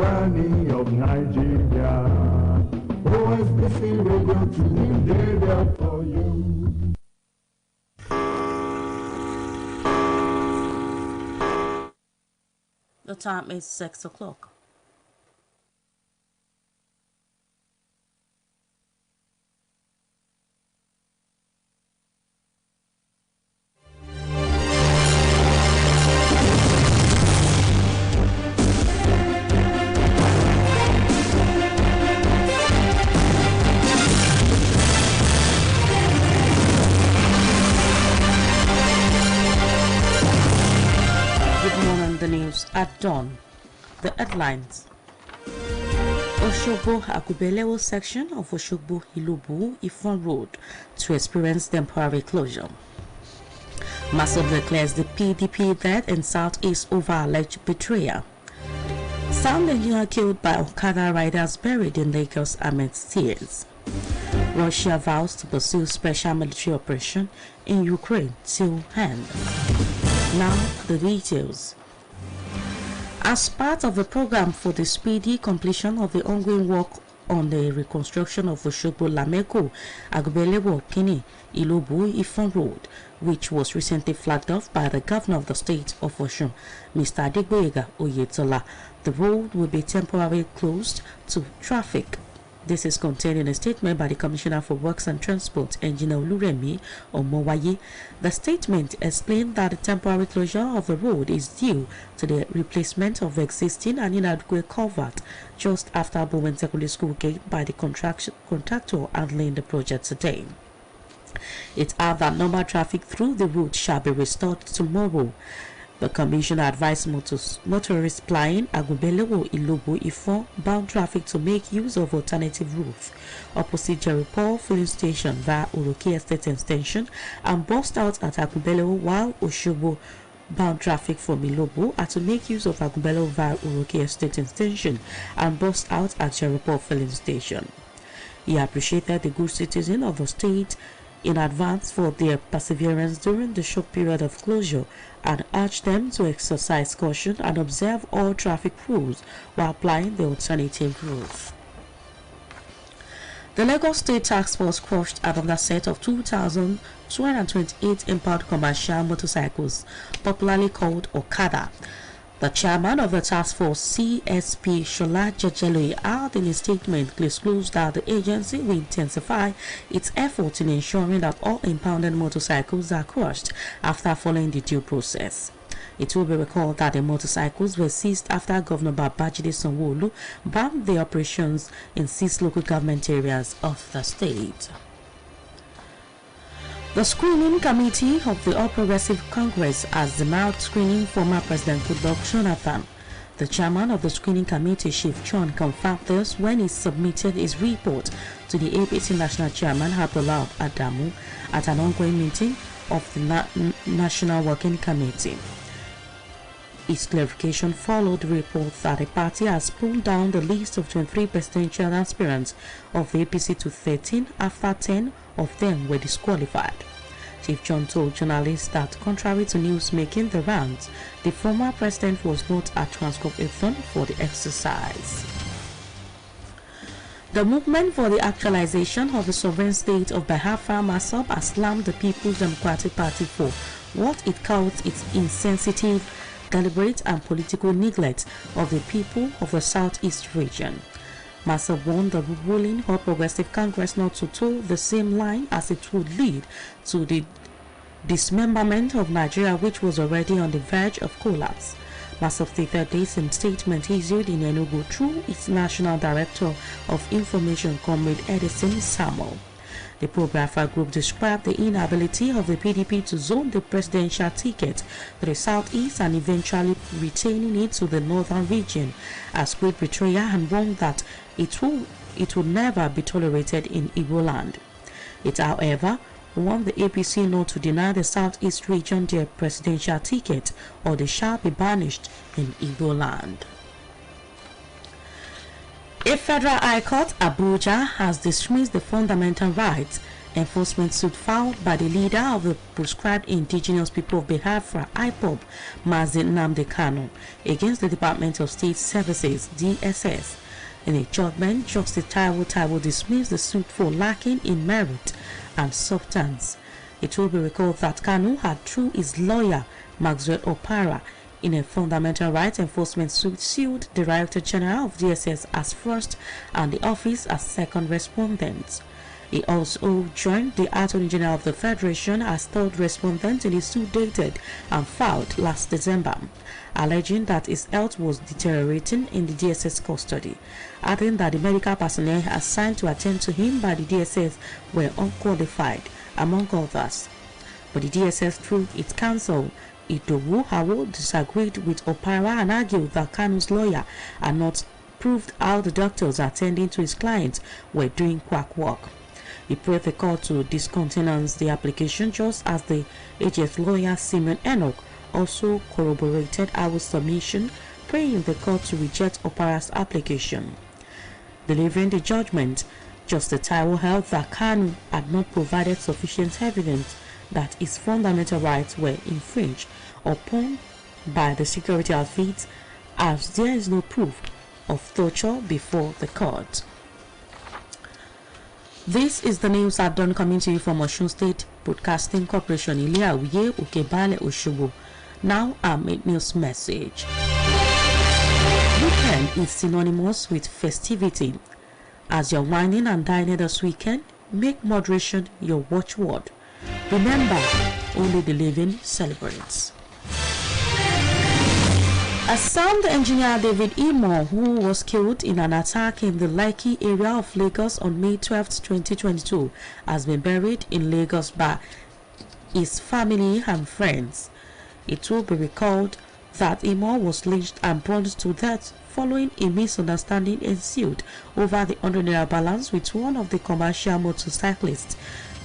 Granny of Nigeria. OSBC Radio TV, they're there for you. The time is 6 o'clock. The news at dawn. The headlines. Oshogbo Agubelewo section of Oshogbo Ilobu Ifon Road to experience temporary closure. Masob declares the PDP dead in Southeast over alleged betrayal. Sound engineer killed by Okada riders buried in Lagos amidst tears. Russia vows to pursue special military operation in Ukraine till end. Now the details. As part of the program for the speedy completion of the ongoing work on the reconstruction of Oshogbo Lameko Agubelewo Kini Ilobu Ifon Road, which was recently flagged off by the governor of the state of Osun, Mr. Adegboyega Oyetola, the road will be temporarily closed to traffic. This is contained in a statement by the Commissioner for Works and Transport, Engineer Oluremi Omowaye. The statement explained that the temporary closure of the road is due to the replacement of existing and inadequate culvert just after Bowen Secondary School gate by the contractor handling the project today. It adds that normal traffic through the route shall be restored tomorrow. The Commissioner advised motorists plying Agubelewo Ilobu Ifon bound traffic to make use of alternative routes opposite Jericho filling station via Uroki Estate Extension and bust out at Agubelewo, while Oshogbo bound traffic from Ilobu are to make use of Agubelewo via Uroki Estate Extension and bust out at Jericho filling station. He appreciated the good citizens of the state in advance for their perseverance during the short period of closure and urged them to exercise caution and observe all traffic rules while applying the alternative routes. The Lagos State Task Force crushed another set of 2,228 impound commercial motorcycles, popularly called Okada. The chairman of the task force, CSP Shola Jejelo, out in a statement disclosed that the agency will intensify its efforts in ensuring that all impounded motorcycles are crushed after following the due process. It will be recalled that the motorcycles were seized after Governor Babajide Sanwo-Olu banned the operations in 6 local government areas of the state. The screening committee of the All Progressive Congress has denied screening former President Goodluck Jonathan. The chairman of the screening committee, Chief John, confirmed this when he submitted his report to the APC National Chairman Abdullah Adamu at an ongoing meeting of the National Working Committee. His clarification followed reports that the party has pulled down the list of 23 presidential aspirants of the APC to 13 after 10 of them were disqualified. Chief John told journalists that contrary to news making the rounds, the former president was not at Transcorp for the exercise. The movement for the actualization of the sovereign state of Biafra Masob has slammed the People's Democratic Party for what it calls its insensitive, deliberate and political neglect of the people of the southeast region. Masob warned the ruling All Progressive Congress not to toe the same line as it would lead to the dismemberment of Nigeria, which was already on the verge of collapse. Masob stated this in statement issued in Enugu through its National Director of Information, Comrade Edison Samuel. The pro-Biafra group described the inability of the PDP to zone the presidential ticket to the southeast and eventually retaining it to the northern region as great betrayal and warned that it would never be tolerated in Igbo land. It, however, warned the APC not to deny the southeast region their presidential ticket or they shall be banished in Igbo land. A federal high court, Abuja, has dismissed the fundamental rights enforcement suit filed by the leader of the proscribed indigenous people of Biafra, IPOB, Mazi Nnamdi Kanu, against the Department of State Services, DSS. In a judgment, Justice Taiwo dismissed the suit for lacking in merit and substance. It will be recalled that Kanu had, through his lawyer, Maxwell Opara, in a fundamental rights enforcement suit, sued the Director General of DSS as first and the office as second respondents. He also joined the Attorney General of the Federation as third respondent in a suit dated and filed last December, alleging that his health was deteriorating in the DSS custody, adding that the medical personnel assigned to attend to him by the DSS were unqualified, among others. But the DSS, through its counsel, Idowu Hawo, disagreed with Opara and argued that Kanu's lawyer had not proved how the doctors attending to his clients were doing quack work. He prayed the court to discountenance the application, just as the AGF lawyer Simon Enoch also corroborated our submission, praying the court to reject Opara's application. Delivering the judgment, Justice Taiwo held that Kanu had not provided sufficient evidence that his fundamental rights were infringed upon by the security outfits, as there is no proof of torture before the court. This is the news I've done, coming to you from Osun State Broadcasting Corporation, Ile-Awiye, Okebale, Osogbo. Now a news message. Weekend is synonymous with festivity. As you're whining and dining this weekend, make moderation your watchword. Remember, only the living celebrates. A sound engineer, David Imo, who was killed in an attack in the Lekki area of Lagos on May 12, 2022, has been buried in Lagos by his family and friends. It will be recalled that Imo was lynched and burned to death following a misunderstanding ensued over the 100 naira balance with one of the commercial motorcyclists.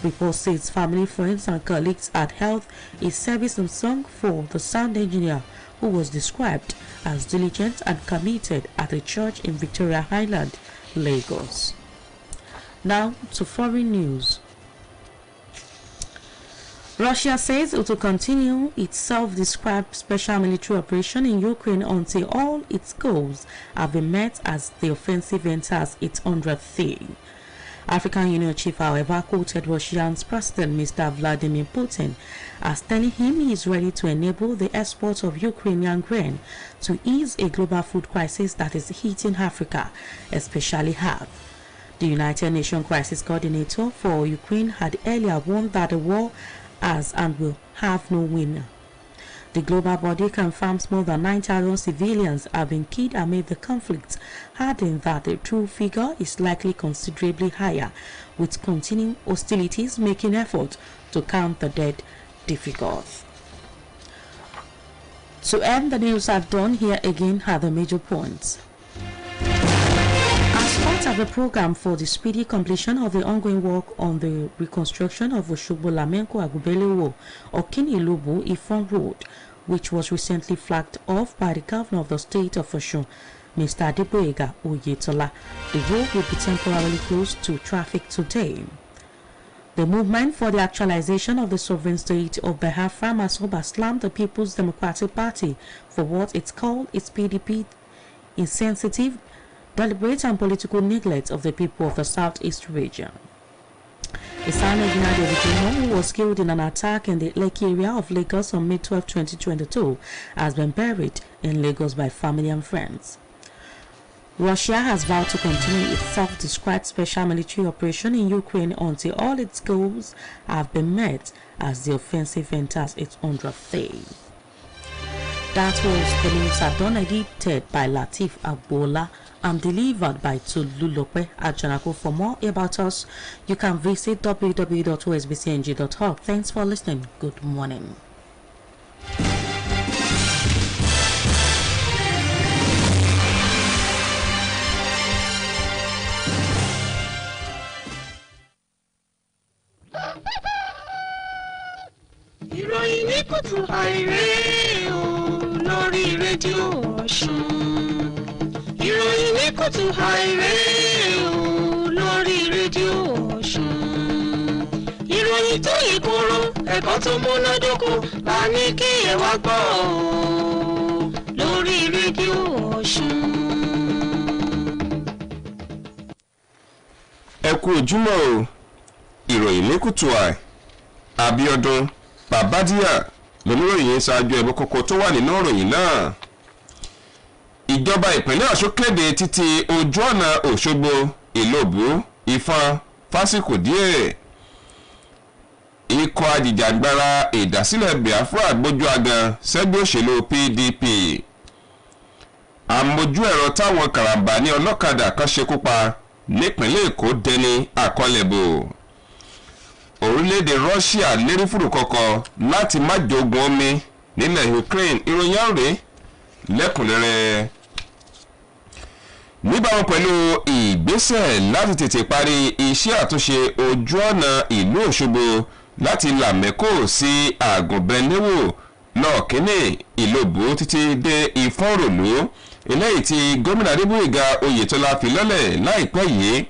Reports say his family, friends and colleagues had held a service and song for the sound engineer, who was described as diligent and committed at a church in Victoria Island, Lagos. Now to foreign news. Russia says it will continue its self-described special military operation in Ukraine until all its goals have been met as the offensive enters its 100th day. African Union chief, however, quoted Russia's President Mr. Vladimir Putin as telling him he is ready to enable the export of Ukrainian grain to ease a global food crisis that is hitting Africa, especially hard. The United Nations Crisis Coordinator for Ukraine had earlier warned that the war has and will have no winner. The global body confirms more than 9,000 civilians have been killed amid the conflict, adding that the true figure is likely considerably higher, with continuing hostilities making efforts to count the dead difficult. To end the news I've done, here again are the major points. As part of the program for the speedy completion of the ongoing work on the reconstruction of Osogbo Lamenko Agubelewo Okinilubu Ifon Road, which was recently flagged off by the governor of the state of Osun, Mr. Adeboyega Oyetola, the road will be temporarily closed to traffic today. The movement for the actualization of the sovereign state of Biafra Masoba slammed the People's Democratic Party for what it's called its PDP insensitive, deliberate and political neglect of the people of the southeast region. A sound engineer, David Imo, who was killed in an attack in the Lekki area of Lagos on May 12, 2022, has been buried in Lagos by family and friends. Russia has vowed to continue its self-described special military operation in Ukraine until all its goals have been met as the offensive enters its 100th day. That was the news done, edited by Latif Agbola and delivered by Tolulope Ajanako. For more about us, you can visit www.osbcng.org. Thanks for listening. Good morning. Ìròyìn ní kutuai o lórí rédíò Ọ̀ṣun. Ìròyìn ní kutuai o lórí rédíò Ọ̀ṣun. ìròyìn tó yẹ kóró ẹ̀kọ́ tó múnádóko la ní kí ẹ wá gbọ́ lórí rédíò Ọ̀ṣun. ẹ kú ojúmọ́ o ìròyìn ní kutuai Abíọ́dún Babádíà lóníròyìn ṣáájú ẹ̀bùn kókó tó wà nínú ìròyìn náà. Ìjọba ìpínlẹ̀ Ọ̀ṣun kéde títì ojú ọ̀nà Òṣogbo Ìlóbù Ìfọ̀n fásìkò díẹ̀. Ikọ̀ ajìjàgbara ìdásílẹ̀ Biafra gbójú agan sẹ́gbẹ́ òṣèlú PDP. Àmójú ẹ̀rọ táwọn karambà ní ọlọ́kadà kan ṣekú pa nípínlẹ̀ Èkó dẹni àkọlẹ̀bò. Orílẹ̀-èdè Russia lérí fùrù kọ̀kọ̀ láti má jogun omi nílẹ̀ Ukraine. Ìròyìn ọ̀rẹ́ lẹ́kùnrẹ́rẹ́. Níbàámu pẹ̀lú ìgbésẹ̀ láti tètè parí iṣẹ́ àtúnṣe ojú ọ̀nà ìlú Òṣogbo láti Làmẹ́kò sí Àgùnbẹ́léwò lọ́ọ̀kínní Ìlóbù títí dé Ìfọ̀nròlú eléyìí tí gómìnà Adébóyèga Oyètọ́lá fi lọ́lẹ̀ láìpẹ́ yìí.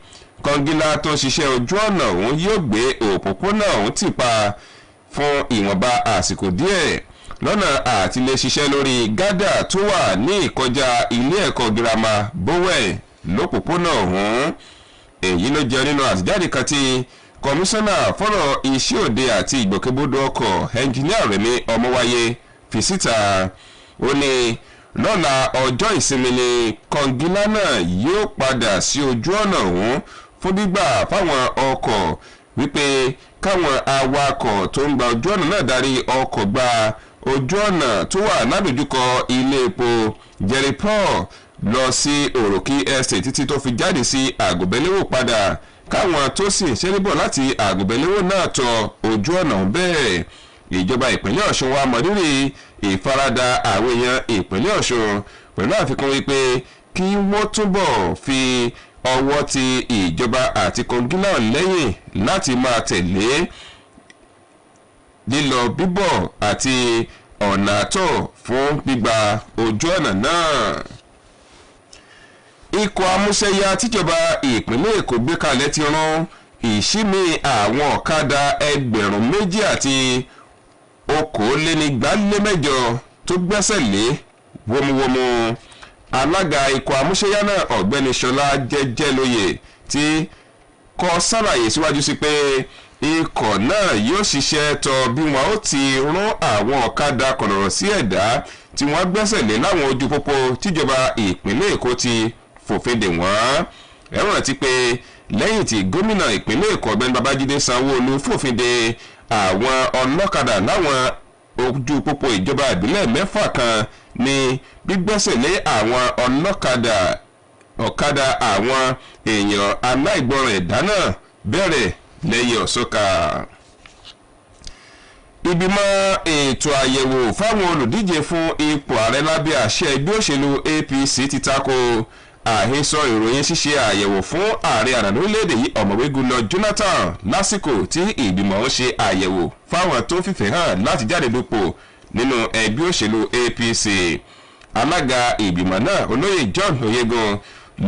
Kọ́ngílá tó ń ṣiṣẹ́ ojú ọ̀nà ọ̀hún yóò gbé òpópónà ọ̀hún tì pa fún ìwọ̀nba àsìkò díẹ̀ lọ́nà àti lè ṣiṣẹ́ lórí gádà tó wà ní ìkọjá ilé ẹ̀kọ́ girama Bowen lópòpónà ọ̀hún. Èyí ló jẹ́ nínú àtijáde kan tí kọmíṣánná fọ́rọ̀ iṣẹ́ òde àti ìgbòkègbodò ọkọ̀ ẹnjìníà Rẹ̀mí Ọmọwáyé fi síta. Ó ní lọ́la ọjọ́ ìsinmi ni kọ́ngílá náà yóò padà sí ojú ọ̀nà ọ̀hún fún gbígbà fáwọn ọkọ̀ wípé káwọn awakọ̀ tó ń gba ojú ọ̀nà náà darí ọkọ̀ gba ojú ọ̀nà tó wà ládojúkọ ilé epo Jerry Paul lọ sí Òròkì Estate títí tó fi jáde sí Àgùnbẹ́léwò padà káwọn tó sì ṣẹ́ríbọ̀ láti Àgùnbẹ́léwò náà tọ ojú ọ̀nà bẹ́ẹ̀. Ìjọba ìpínlẹ̀ Ọ̀ṣun wa mọ̀rírì ìfaradà àwọn èèyàn ìpínlẹ̀ Ọ̀ṣun pẹ̀lú àfikún wípé kí wọ́n túbọ̀ fi ọwọ́ ti ìjọba àti kọ́ngílá lẹ́yìn láti máa tẹ̀lé lílọ bíbọ̀ àti ọ̀nà àtọ̀ fún gbígba ojú ọ̀nà náà. Ikọ̀ amúṣẹ́yá tíjọba ìpínlẹ̀ Èkó gbé kalẹ̀ ti rán ìṣímí àwọn ọ̀kadà 2,000 àti okòólénígbálémẹ́jọ tó gbẹ́sẹ̀ lé wómúwómú. Alága ikọ̀ amúṣẹ́yá náà ọ̀gbẹ́ni Ṣọlá Jẹ́jẹ́lóye tí kọ sàlàyé síwájú sí pé ikọ̀ náà yóò ṣiṣẹ́ tọ bí wọn ó ti rán àwọn ọ̀kadà kọ̀nọ̀rọ̀ sí ẹ̀dá tí wọ́n gbẹ́sẹ̀ lé láwọn ojú pópó tíjọba ìpínlẹ̀ Èkó ti fòfin dè wọ́n. Ẹ rántí pé lẹ́yìn tí gómìnà ìpínlẹ̀ Èkó ọ̀gbẹ́ni Babájídé Sanwó-Olú fòfin dè àwọn ọlọ́kadà láwọn ojú pópó ìjọba ìbílẹ̀ 6 kan ní gbígbẹ́sẹ̀ lé àwọn ọ̀kadà àwọn èèyàn aláìgbọràn ẹ̀dá náà bẹ̀rẹ̀ lẹ́yìn ọ̀sọ́ka. Ìgbìmọ̀ ètò àyẹ̀wò fáwọn olùdíje fún ipò ààrẹ lábẹ́ àṣẹ ẹgbẹ́ òṣèlú APC ti tako àhesọ ìròyìn ṣíṣe àyẹ̀wò fún ààrẹ àná lórílẹ̀‐èdè yìí ọ̀mọ̀wé Goodluck Jonathan lásìkò tí ìgbìmọ̀ ń ṣe àyẹ̀wò fáwọn tó fìfẹ́ hàn láti jáde dupò nínú ẹgbẹ́ òṣèlú APC. Alága ìgbìmọ̀ náà olóyè John Oyegun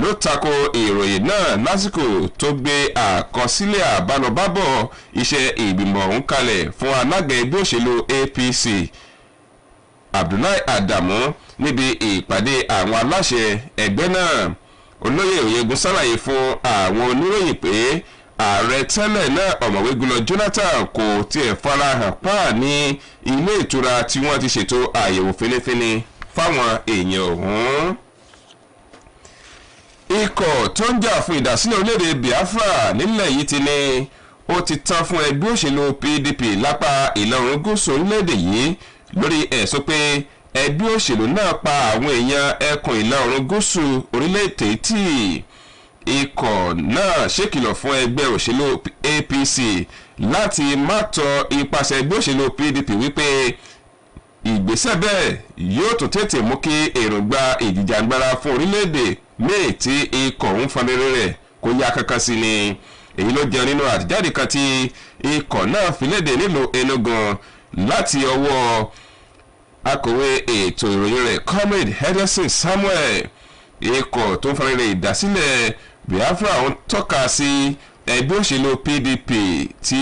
ló tako ìròyìn náà lásìkò tó gbé àkọsílẹ̀ àbálọbábọ̀ iṣẹ́ ìgbìmọ̀ ọ̀hún kalẹ̀ fún alága ẹgbẹ́ òṣèlú APC Abdullahi Adamu níbi ìpàdé àwọn aláṣẹ ẹgbẹ́ náà. Olóyè Oyegun ṣàlàyé fún àwọn oníròyìn pé ààrẹ tẹ́lẹ̀ náà ọ̀mọ̀wé Goodluck Jonathan kò tiẹ̀ farahàn pa ní ilé ìtura tí wọ́n ti ṣètò àyẹ̀wò fínífíní fáwọn èèyàn ọ̀hún. Ikọ̀ tó ń jà fún ìdásílẹ̀ orílẹ̀-èdè Biafra nílẹ̀ yìí ti ní ó ti tán fún ẹgbẹ́ òṣèlú PDP lápá ìlà oòrùn gúúsù orílẹ̀-èdè yìí lórí ẹ̀sùn pé ẹgbẹ́ òṣèlú náà pa àwọn èèyàn ẹkùn ìlà oòrùn gúúsù orílẹ̀-èdè tí ikọ̀ náà ṣèkìlọ̀ fún ẹgbẹ́ òṣèlú APC láti má tọ ipasẹ̀ ẹgbẹ́ òṣèlú PDP wípé ìgbésẹ̀ bẹ́ẹ̀ yóò tún tètè mú kí èròǹgbà ìjìjàgbara fún orílẹ̀-èdè míì tí ikọ̀ ń fọnrẹ́rẹ́ rẹ̀ kó yá kankan sí ni. Èyí ló jẹ́ nínú àtijáde kan tí ikọ̀ náà fi léde nílùú Enugu láti ọwọ́ akọ̀wé ètò ìròyìn rẹ̀ Comrade Henderson Samuel. Ikọ̀ tó ń fọnrẹ́rẹ́ ìdásílẹ̀ Biafra ń tọ́ka sí ẹgbẹ́ òṣèlú PDP tí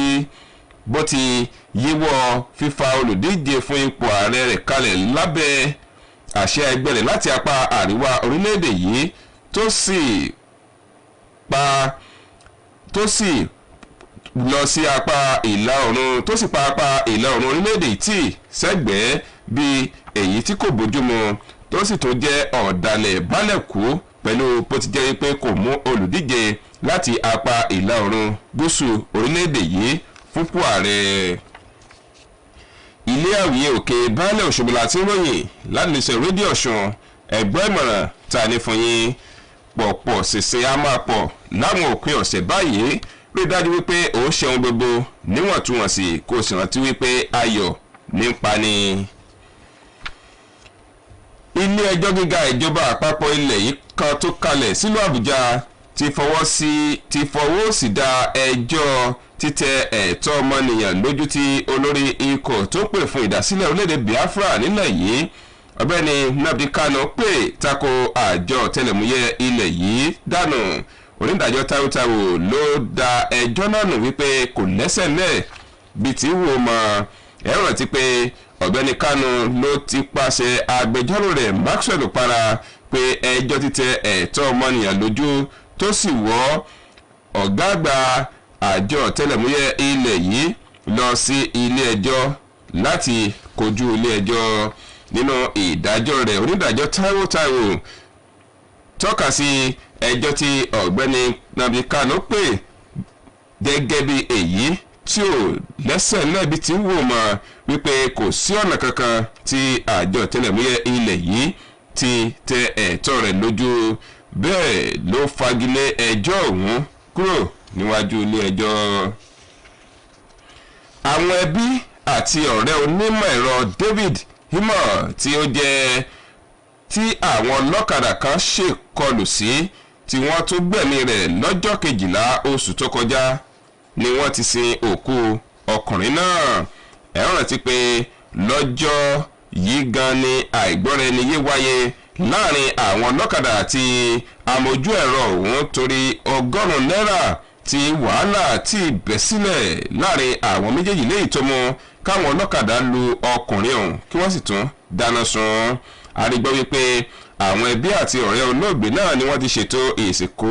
bó ti yíwọ́ fífa olùdíje fún ipò ààrẹ rẹ̀ kalẹ̀ lábẹ́ àṣẹ ẹgbẹ́ rẹ̀ láti apá àríwá orílẹ̀-èdè yìí tó sì lọ sí apá ìlà oòrùn tó sì pa apá ìlà oòrùn orílẹ̀-èdè tí sẹ́gbẹ̀ẹ́ bí èyí tí kò bójúmu tó sì tó jẹ́ ọ̀dàlẹ̀ bálẹ̀kú pẹ̀lú bó ti jẹ́ pé kò mú olùdíje láti apá ìlà oòrùn gúúsù orílẹ̀-èdè yìí fúnpò ààrẹ. ilé àwíyé òkè baálẹ̀ Òṣogbo láti ròyìn láti lè ṣe rédíò Ọ̀ṣun ẹ̀gbọ́n ìmọ̀ràn ta ní fún yín pọ̀pọ̀ ṣèṣe á máa pọ̀ láwọn òpin ọ̀sẹ̀ báyìí rí dájú wípé ó ṣeun gbogbo níwọ̀ntúnwọ̀nsì kó sì rántí wípé ayọ̀ nípa ni. ilé ẹjọ́ gíga ìjọba àpapọ̀ ilẹ̀ yìí kan tó kalẹ̀ sílùú Àbújá ti fọwọ́ sí dá ẹjọ́ títẹ ẹ̀tọ́ ọmọnìyàn lójú tí olórí ikọ̀ tó pè fún ìdásílẹ̀ orílẹ̀-èdè Biafra nílẹ̀ yìí ọ̀gbẹ́ni Nnamdi Kanu pè tako àjọ ọ̀tẹlẹ̀múyẹ́ ilẹ̀ yìí dànù. onídàájọ́ Táwótáwò ló da ẹjọ́ náà nù wípé kò lẹ́sẹ̀ lẹ̀ bí tí wò mọ́ ẹ̀rọ ti pé ọ̀gbẹ́ni Kanu ló ti pàṣẹ agbẹjọ́rò rẹ̀ Maxwell Okpara pé ẹjọ́ títẹ ẹ̀tọ́ ọmọnìyàn lójú tó sì wọ́ ọ̀gá àgbà àjọ ọ̀tẹlẹ̀múyẹ́ ilẹ̀ yìí lọ sí ilé ẹjọ́ láti kojú ilé ẹjọ́. nínú ìdájọ́ rẹ̀ onídàájọ́ Táwótáwò tọ́ka sí ẹjọ́ tí ọ̀gbẹ́ni Nnamdi Kanu pè gẹ́gẹ́ bí èyí tí ò lẹ́sẹ̀ lẹ́bi tí wò mọ́ wípé kò sí ọ̀nà kankan tí àjọ ọ̀tẹlẹ̀múyẹ́ ilẹ̀ yìí ti tẹ ẹ̀tọ́ rẹ̀ lójú bẹ́ẹ̀ ló fagilé ẹjọ́ ọ̀hún kúrò níwájú ilé ẹjọ́. àwọn ẹbí àti ọ̀rẹ́ onímọ̀ ẹ̀rọ David Himor tí ó jẹ́ tí àwọn ọlọ́kadà kan ṣèkọlù sí tí wọ́n tún gbẹ̀mí rẹ̀ lọ́jọ́ 12 oṣù tó kọjá ni wọ́n ti sin òkú ọkùnrin náà. ẹ rántí pé lọ́jọ́ yìí gan ni àìgbọ́ra-ẹni-yé wáyé láàrin àwọn ọlọ́kadà àti amójú ẹ̀rọ ọ̀hún torí $100 tí wàhálà ti bẹ́ sílẹ̀ láàrin àwọn méjèèjì léyìí tó mú káwọn ọlọ́kadà lu ọkùnrin ọ̀hún kí wọ́n sì tún dáná sun. arígbọ́ wípé àwọn ẹbí àti ọ̀rẹ́ olóògbé náà ni wọ́n ti ṣètò ìsìnkú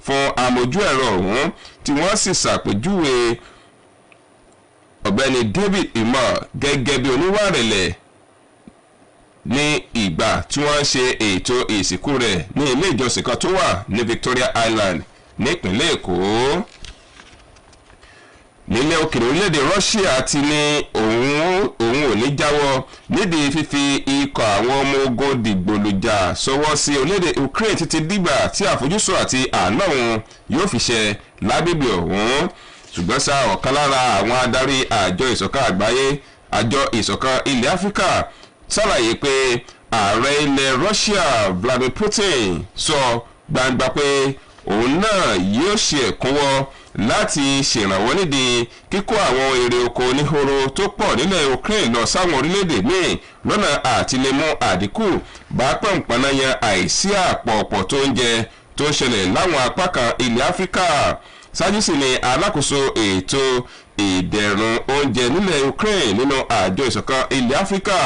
fún amójú ẹ̀rọ ọ̀hún tí wọ́n sì ṣàpèjúwe ọ̀gbẹ́ni David Himor gẹ́gẹ́ bí oníwà rẹ̀lẹ̀ ní ìgbà tí wọ́n ṣe ètò ìsìnkú rẹ̀ ní ilé ìjọsìn kan tó wà ní Victoria Island nípínlẹ̀ Èkó. nílẹ̀ òkèèrè orílẹ̀-èdè Russia ti ní òun ò ní jáwọ́ nídìí fífi ikọ̀ àwọn ọmọ ogun dìgbòlùjà sọwọ́ sí orílẹ̀-èdè Ukraine títí dìgbà tí àfojúsùn àti àná òun yóò fi ṣẹ lágbègbè ọ̀hún. ṣùgbọ́n sá ọ̀kan lára àwọn adarí àjọ ìṣọ̀kan àgbáyé àjọ ìṣọ̀kan ilẹ̀ Áfíríkà ṣàlàyé pé ààrẹ ilẹ̀ Russia Vladimir Putin sọ gbangba pé òun náà yóò ṣe ẹ̀kúnwọ́ láti ṣèrànwọ́ nídìí kíkó àwọn èrè oko oníhoro tó pọ̀ nílẹ̀ Ukraine lọ sáwọn orílẹ̀-èdè míì lọ́nà àtìlẹ́mú àdínkù bá pọ̀npọ̀nàyàn àìsí àpọ̀pọ̀ tó ń jẹ tó ń ṣẹlẹ̀ láwọn apá kan ilẹ̀ Áfíríkà. ṣáájú sí ni alákòóso ètò ìdẹ̀rùn oúnjẹ nílẹ̀ Ukraine nínú àjọ ìṣọ̀kan ilẹ̀ Áfíríkà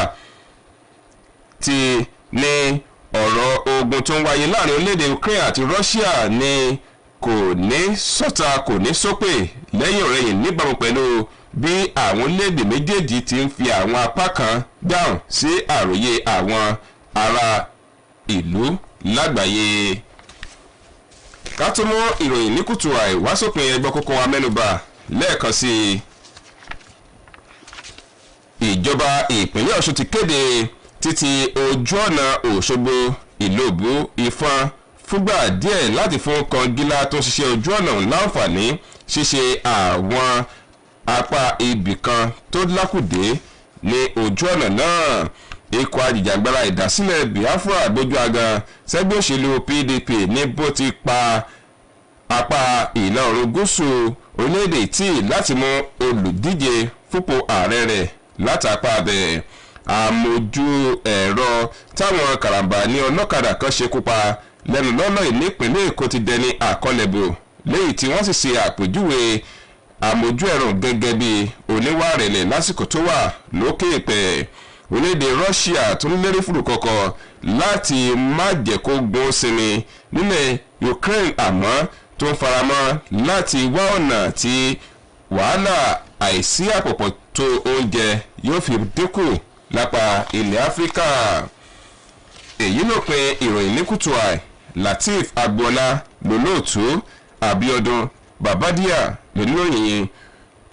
ti ní ọ̀rọ̀ ogun tó ń wáyé láàrin orílẹ̀-èdè Ukraine àti Russia ní kò ní sọ́ta kò ní sópè lẹ́yìn ọ̀rẹ́yìn níbàámu pẹ̀lú bí àwọn orílẹ̀-èdè méjèèjì ti ń fi àwọn apá kan dáhùn sí àròyé àwọn ará ìlú lágbàáyé. ká tó mú ìròyìn ní kùtù àìwásòpin ẹgbẹ́ kókó wa mẹ́nubà lẹ́ẹ̀kan sí ìjọba ìpínlẹ̀ Ọ̀ṣun ti kéde títí ojú ọ̀nà Òṣogbo Ìlóbù Ìfọ̀n fúngbà díẹ̀ láti fún kọngílá tó ń ṣiṣẹ́ ojú ọ̀nà láǹfààní ṣíṣe àwọn apá ibì kan tó lákùdé ní ojú ọ̀nà náà. ikọ̀ ajìjàgbara ìdásílẹ̀ Biafra gbójú agan sẹ́gbẹ́ òṣèlú PDP ní bó ti pa apá ìlà oòrùn gúúsù orílẹ̀-èdè tí láti mú olùdíje fúnpò ààrẹ rẹ̀ látàpá abẹ́. àmójú ẹ̀rọ táwọn karambà ní ọlọ́kadà kan ṣekú pa lẹ́nu lọ́nà ìnípínlẹ̀ Èkó ti dẹni àkọlẹ̀bò léyìí tí wọ́n sì ṣe àpèjúwe àmójú ẹ̀rọ gẹ́gẹ́ bí oníwà rẹ̀lẹ̀ lásìkò tó wà lókè pẹ̀. orílẹ̀-èdè Russia tó ń lérí fùrù kọ̀kọ̀ láti má jẹ́ kó gbó sinmi nílẹ̀ Ukraine àmọ́ tó ń faramọ́ láti wá ọ̀nà tí wàhálà àìsí àpòpọ̀ tó oúnjẹ yóò fi dínkù lápá ilẹ̀ Áfíríkà. èyí ló pe ìròyìn ní kutuai. Lateef Agboola lólóòtú, Abiodun Babadia lóníròyìn.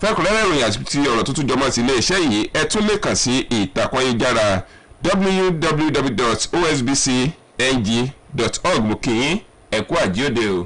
fẹ́kùnrẹ́rẹ́ ìròyìn àti ọ̀rọ̀ tuntun jọmọ́ sí iléeṣẹ́ yìí ẹ tún lè kàn sí ìtàkùn ayélujára www.osbcng.org. mo kí yín ẹ kú àjíòde o.